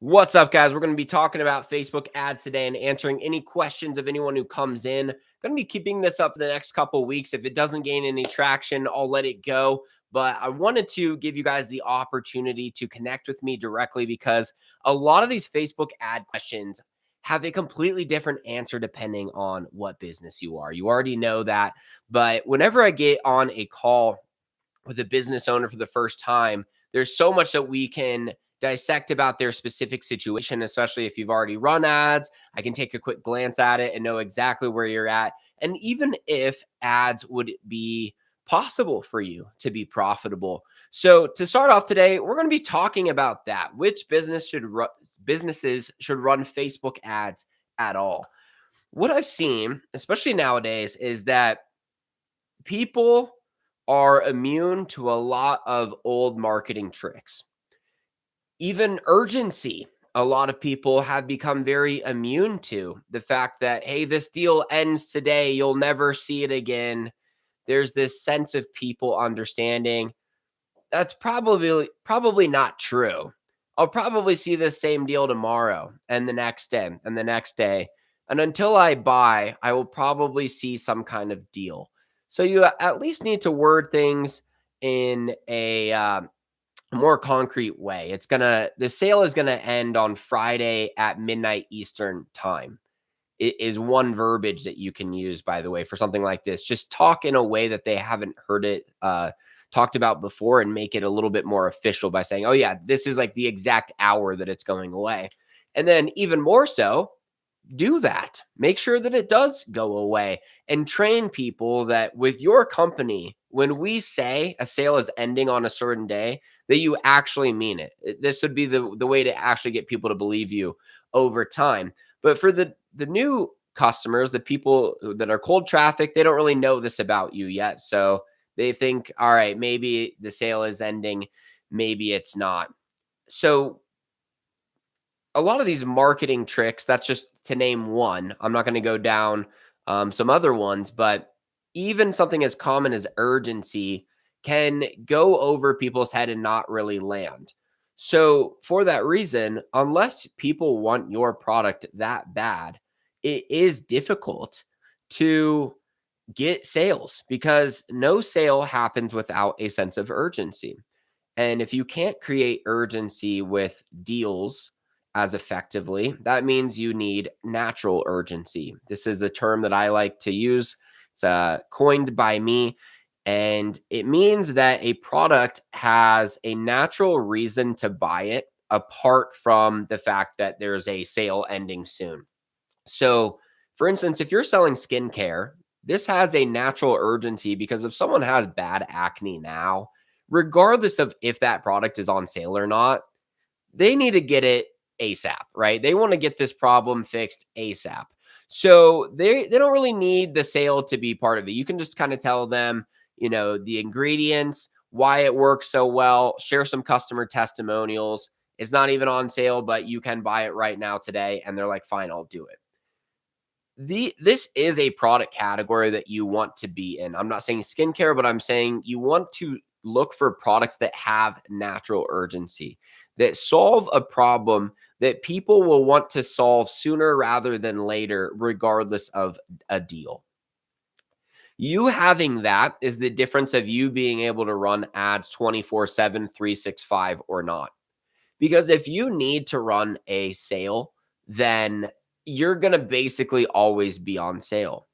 What's up, guys? We're going to be talking about Facebook ads today and answering any questions of anyone who comes in. Going to be keeping this up for the next couple of weeks. If it doesn't gain any traction, I'll let it go. But I wanted to give you guys the opportunity to connect with me directly because a lot of these Facebook ad questions have a completely different answer depending on what business you are. You already know that. But whenever I get on a call with a business owner for the first time, there's so much that we can dissect about their specific situation, especially if you've already run ads. I can take a quick glance at it and know exactly where you're at. And even if ads would be possible for you to be profitable. So to start off today, we're going to be talking about that. Which businesses should run Facebook ads at all? What I've seen, especially nowadays, is that people are immune to a lot of old marketing tricks. Even urgency, a lot of people have become very immune to the fact that, hey, this deal ends today, you'll never see it again. There's this sense of people understanding that's probably not true. I'll probably see this same deal tomorrow and the next day and the next day. And until I buy, I will probably see some kind of deal. So you at least need to word things in a more concrete way. The sale is gonna end on Friday at midnight Eastern time. It is one verbiage that you can use, by the way, for something like this. Just talk in a way that they haven't heard it talked about before and make it a little bit more official by saying, oh, yeah, this is like the exact hour that it's going away. And then even more so, do that. Make sure that it does go away and train people that with your company, when we say a sale is ending on a certain day, that you actually mean it. This would be the way to actually get people to believe you over time. But for the new customers, the people that are cold traffic, they don't really know this about you yet. So they think, all right, maybe the sale is ending, maybe it's not. So a lot of these marketing tricks, that's just to name one. I'm not going to go down some other ones, but even something as common as urgency can go over people's head and not really land. So for that reason, unless people want your product that bad, it is difficult to get sales because no sale happens without a sense of urgency. And if you can't create urgency with deals as effectively, that means you need natural urgency. This is a term that I like to use. It's coined by me. And it means that a product has a natural reason to buy it apart from the fact that there's a sale ending soon. So, for instance, if you're selling skincare, this has a natural urgency because if someone has bad acne now, regardless of if that product is on sale or not, they need to get it ASAP, right? They want to get this problem fixed ASAP. So they don't really need the sale to be part of it. You can just kind of tell them, the ingredients, why it works so well, share some customer testimonials. It's not even on sale, but you can buy it right now today. And they're like, fine, I'll do it. This is a product category that you want to be in. I'm not saying skincare, but I'm saying you want to look for products that have natural urgency, that solve a problem that people will want to solve sooner rather than later, regardless of a deal. You having that is the difference of you being able to run ads 24/7, 365 or not. Because if you need to run a sale, then you're going to basically always be on sale.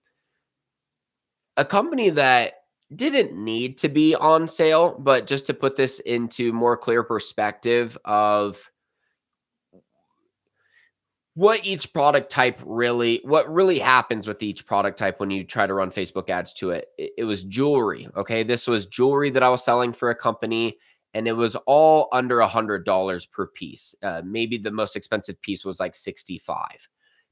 A company that didn't need to be on sale, but just to put this into more clear perspective of what really happens with each product type when you try to run Facebook ads to it. It was jewelry. Okay. This was jewelry that I was selling for a company and it was all under $100 per piece. Maybe the most expensive piece was like 65.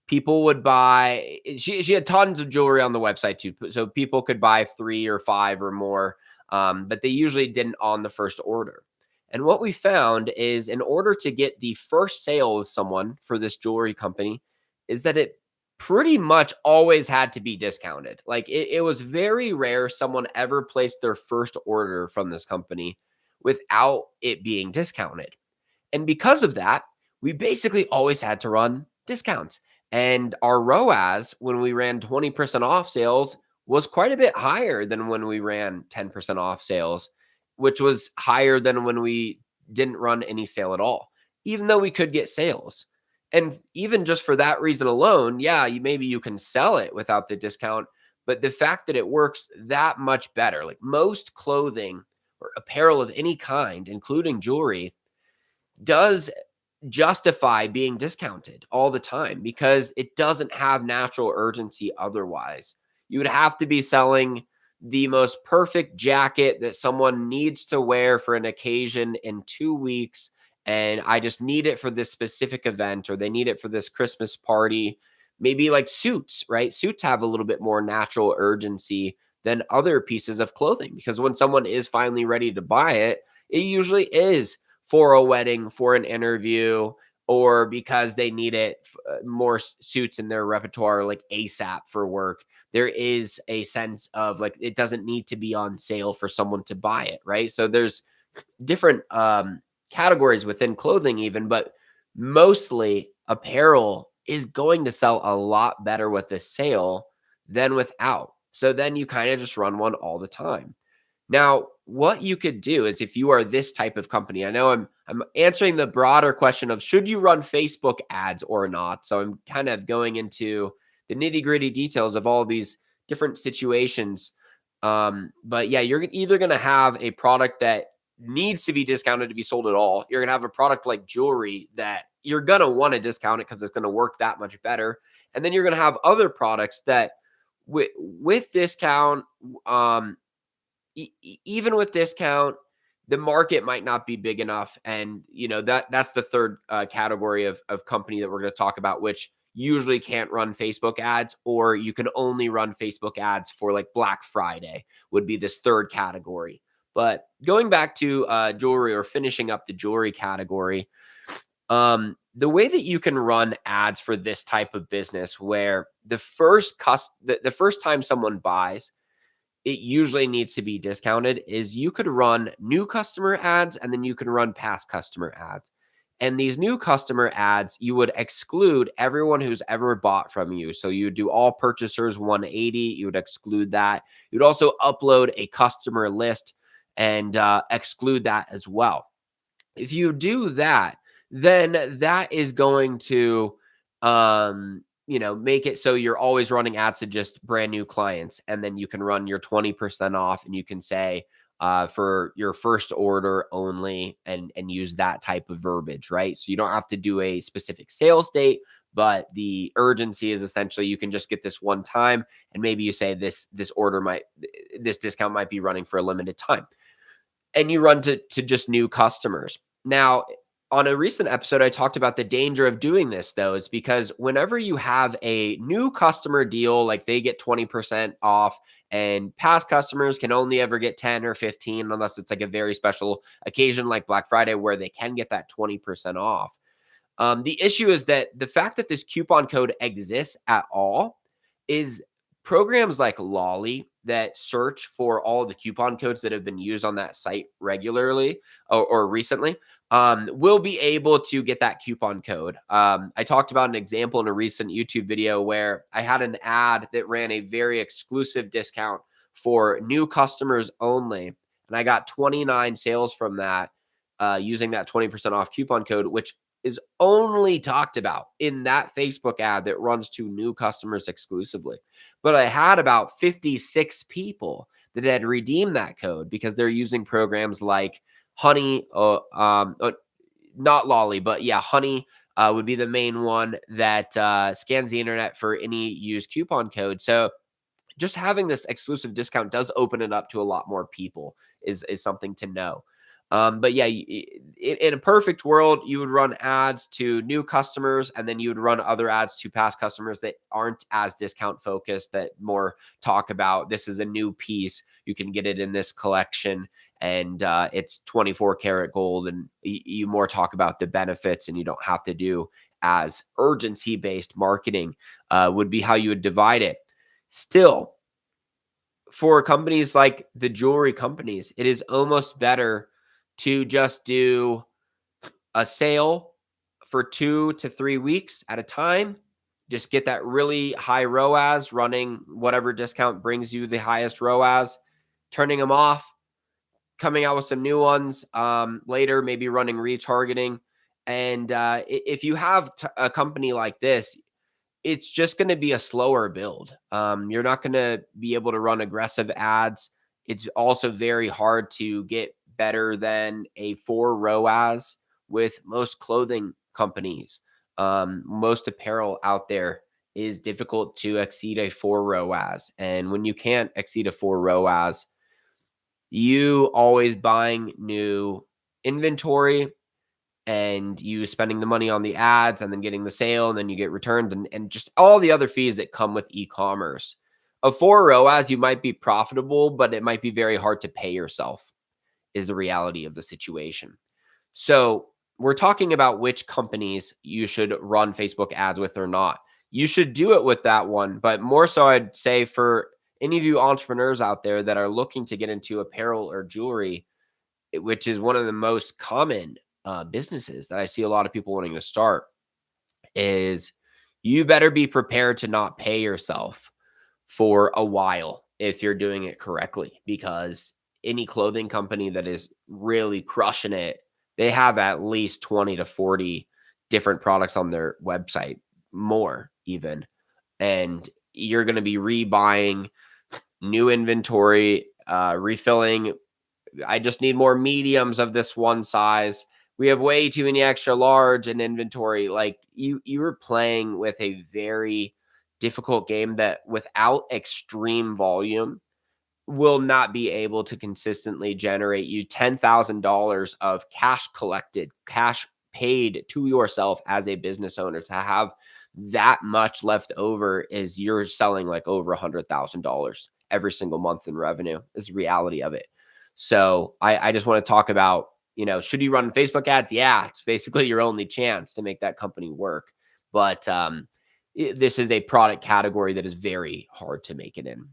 People would buy, she had tons of jewelry on the website too. So people could buy 3 or 5 or more, but they usually didn't on the first order. And what we found is in order to get the first sale of someone for this jewelry company is that it pretty much always had to be discounted. Like it was very rare someone ever placed their first order from this company without it being discounted. And because of that, we basically always had to run discounts. And our ROAS, when we ran 20% off sales, was quite a bit higher than when we ran 10% off sales, which was higher than when we didn't run any sale at all, even though we could get sales. And even just for that reason alone, yeah, maybe you can sell it without the discount, but the fact that it works that much better, like most clothing or apparel of any kind, including jewelry, does justify being discounted all the time because it doesn't have natural urgency otherwise. You would have to be selling the most perfect jacket that someone needs to wear for an occasion in 2 weeks. And I just need it for this specific event, or they need it for this Christmas party. Maybe like suits, right? Suits have a little bit more natural urgency than other pieces of clothing because when someone is finally ready to buy it, it usually is for a wedding, for an interview, or because they need it more suits in their repertoire, like ASAP for work. There is a sense of like it doesn't need to be on sale for someone to buy it, right? So there's different categories within clothing, even, but mostly apparel is going to sell a lot better with a sale than without. So then you kind of just run one all the time. Now, what you could do is if you are this type of company, I know I'm answering the broader question of should you run Facebook ads or not. So I'm kind of going into the nitty-gritty details of all of these different situations. But yeah, you're either going to have a product that needs to be discounted to be sold at all. You're going to have a product like jewelry that you're going to want to discount it because it's going to work that much better. And then you're going to have other products that with discount, even with discount, the market might not be big enough. And, that's the third category of company that we're going to talk about, which usually can't run Facebook ads, or you can only run Facebook ads for like Black Friday would be this third category. But going back to jewelry, or finishing up the jewelry category, the way that you can run ads for this type of business where the first time someone buys, it usually needs to be discounted, is you could run new customer ads and then you can run past customer ads. And these new customer ads, you would exclude everyone who's ever bought from you. So you would do all purchasers 180, you would exclude that. You'd also upload a customer list and exclude that as well. If you do that, then that is going to make it so you're always running ads to just brand new clients. And then you can run your 20% off, and you can say for your first order only, and use that type of verbiage, right? So you don't have to do a specific sales date, but the urgency is essentially you can just get this one time, and maybe you say this discount might be running for a limited time, and you run to just new customers. Now, on a recent episode, I talked about the danger of doing this, though, is because whenever you have a new customer deal, like they get 20% off, and past customers can only ever get 10 or 15, unless it's like a very special occasion like Black Friday where they can get that 20% off. The issue is that the fact that this coupon code exists at all is programs like Lolly that search for all the coupon codes that have been used on that site regularly or recently will be able to get that coupon code. I talked about an example in a recent YouTube video where I had an ad that ran a very exclusive discount for new customers only. And I got 29 sales from that using that 20% off coupon code, which is only talked about in that Facebook ad that runs to new customers exclusively. But I had about 56 people that had redeemed that code because they're using programs like Honey, not Lolly, but yeah, Honey would be the main one that scans the internet for any used coupon code. So just having this exclusive discount does open it up to a lot more people is something to know. But yeah, in a perfect world, you would run ads to new customers, and then you would run other ads to past customers that aren't as discount focused, that more talk about this is a new piece. You can get it in this collection, and it's 24 karat gold, and you more talk about the benefits, and you don't have to do as urgency based marketing would be how you would divide it. Still, for companies like the jewelry companies, it is almost better to just do a sale for 2 to 3 weeks at a time. Just get that really high ROAS running whatever discount brings you the highest ROAS, turning them off, coming out with some new ones later, maybe running retargeting. And if you have a company like this, it's just going to be a slower build. You're not going to be able to run aggressive ads. It's also very hard to get better than a 4 ROAS with most clothing companies. Most apparel out there is difficult to exceed a 4 ROAS. And when you can't exceed a 4 ROAS, you always buying new inventory and you spending the money on the ads and then getting the sale and then you get returned and just all the other fees that come with e-commerce. A 4 ROAS, you might be profitable, but it might be very hard to pay yourself is the reality of the situation. So we're talking about which companies you should run Facebook ads with or not. You should do it with that one, but more so I'd say for any of you entrepreneurs out there that are looking to get into apparel or jewelry, which is one of the most common businesses that I see a lot of people wanting to start, is you better be prepared to not pay yourself for a while if you're doing it correctly, because any clothing company that is really crushing it, they have at least 20 to 40 different products on their website, more even. And you're going to be rebuying new inventory, refilling. I just need more mediums of this one size. We have way too many extra large in inventory. Like you were playing with a very difficult game that without extreme volume will not be able to consistently generate you $10,000 of cash collected, cash paid to yourself as a business owner. To have that much left over is you're selling like over $100,000 every single month in revenue is the reality of it. So I just want to talk about, should you run Facebook ads? Yeah, it's basically your only chance to make that company work. But this is a product category that is very hard to make it in.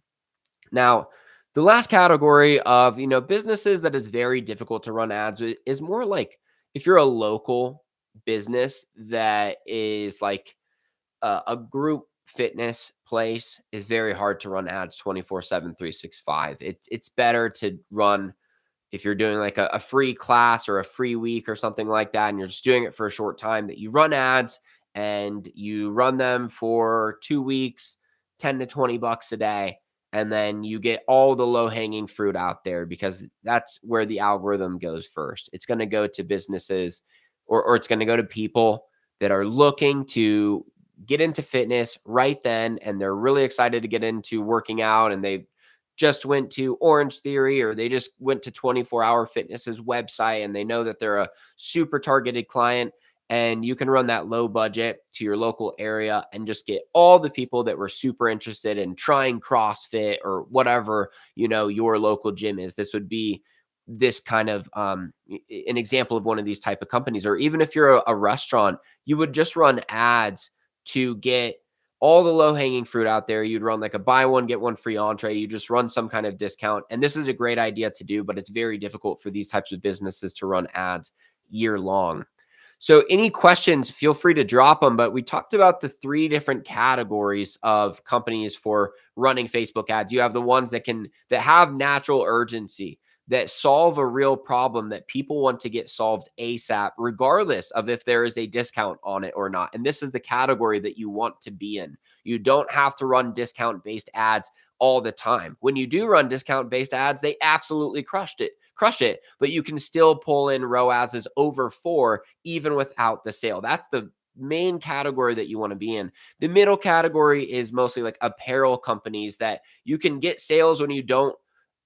Now, the last category of, businesses that is very difficult to run ads with is more like if you're a local business that is like a group fitness place, is very hard to run ads 24/7, 365. It's better to run if you're doing like a free class or a free week or something like that, and you're just doing it for a short time, that you run ads and you run them for 2 weeks, 10 to 20 bucks a day. And then you get all the low hanging fruit out there, because that's where the algorithm goes first. It's going to go to businesses or it's going to go to people that are looking to get into fitness right then. And they're really excited to get into working out, and they just went to Orange Theory, or they just went to 24 Hour Fitness's website, and they know that they're a super targeted client. And you can run that low budget to your local area and just get all the people that were super interested in trying CrossFit or whatever, your local gym is. This would be this kind of an example of one of these type of companies. Or even if you're a restaurant, you would just run ads to get all the low hanging fruit out there. You'd run like a buy one, get one free entree. You just run some kind of discount. And this is a great idea to do, but it's very difficult for these types of businesses to run ads year long. So any questions, feel free to drop them. But we talked about the 3 different categories of companies for running Facebook ads. You have the ones that have natural urgency, that solve a real problem that people want to get solved ASAP, regardless of if there is a discount on it or not. And this is the category that you want to be in. You don't have to run discount-based ads all the time. When you do run discount-based ads, they absolutely crush it, but you can still pull in ROASs over 4 even without the sale. That's the main category that you want to be in. The middle category is mostly like apparel companies that you can get sales when you don't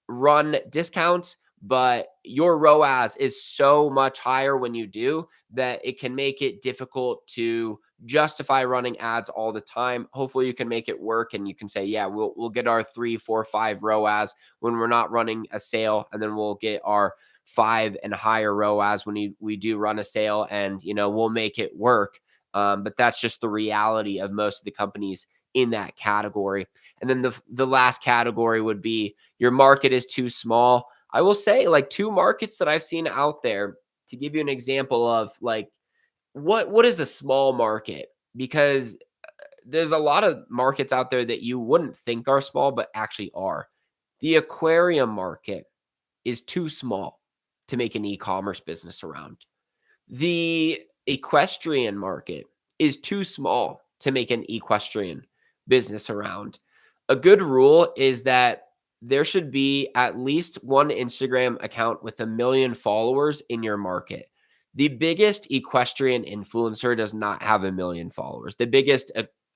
run discounts, but your ROAS is so much higher when you do that it can make it difficult to justify running ads all the time. Hopefully you can make it work, and you can say, yeah, we'll get our 3, 4, 5 ROAS when we're not running a sale, and then we'll get our 5 and higher ROAS when we do run a sale, and we'll make it work. But that's just the reality of most of the companies in that category. And then the last category would be your market is too small. I will say, like, 2 markets that I've seen out there, to give you an example of like what is a small market? Because there's a lot of markets out there that you wouldn't think are small, but actually are. The aquarium market is too small to make an e-commerce business around. The equestrian market is too small to make an equestrian business around. A good rule is that there should be at least one Instagram account with 1 million followers in your market. The biggest equestrian influencer does not have 1 million followers. The biggest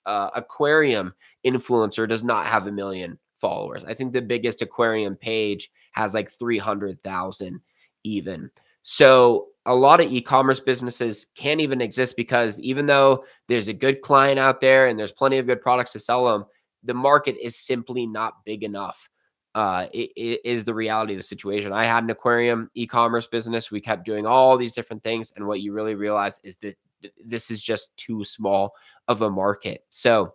aquarium influencer does not have 1 million followers. I think the biggest aquarium page has like 300,000 even. So a lot of e-commerce businesses can't even exist because even though there's a good client out there and there's plenty of good products to sell them, the market is simply not big enough. It is the reality of the situation. I had an aquarium e-commerce business. We kept doing all these different things. And what you really realize is that this is just too small of a market. So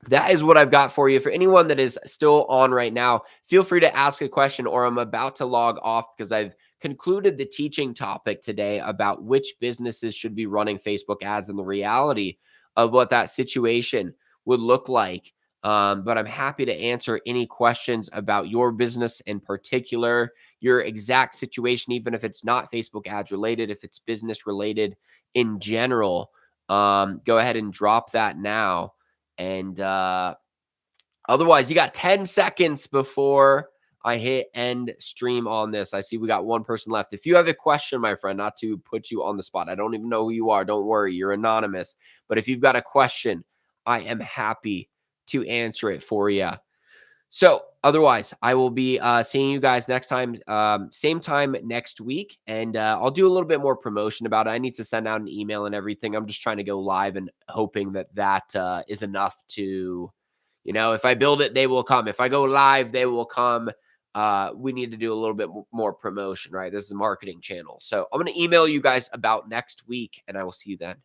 that is what I've got for you. For anyone that is still on right now, feel free to ask a question, or I'm about to log off because I've concluded the teaching topic today about which businesses should be running Facebook ads and the reality of what that situation would look like. But I'm happy to answer any questions about your business in particular, your exact situation, even if it's not Facebook ads related, if it's business related in general. Go ahead and drop that now. And otherwise, you got 10 seconds before I hit end stream on this. I see we got one person left. If you have a question, my friend, not to put you on the spot, I don't even know who you are. Don't worry, you're anonymous. But if you've got a question, I am happy to answer it for you. So otherwise, I will be seeing you guys next time, same time next week. And I'll do a little bit more promotion about it. I need to send out an email and everything. I'm just trying to go live and hoping that that is enough to, if I build it, they will come. If I go live, they will come. We need to do a little bit more promotion, right? This is a marketing channel. So I'm going to email you guys about next week, and I will see you then.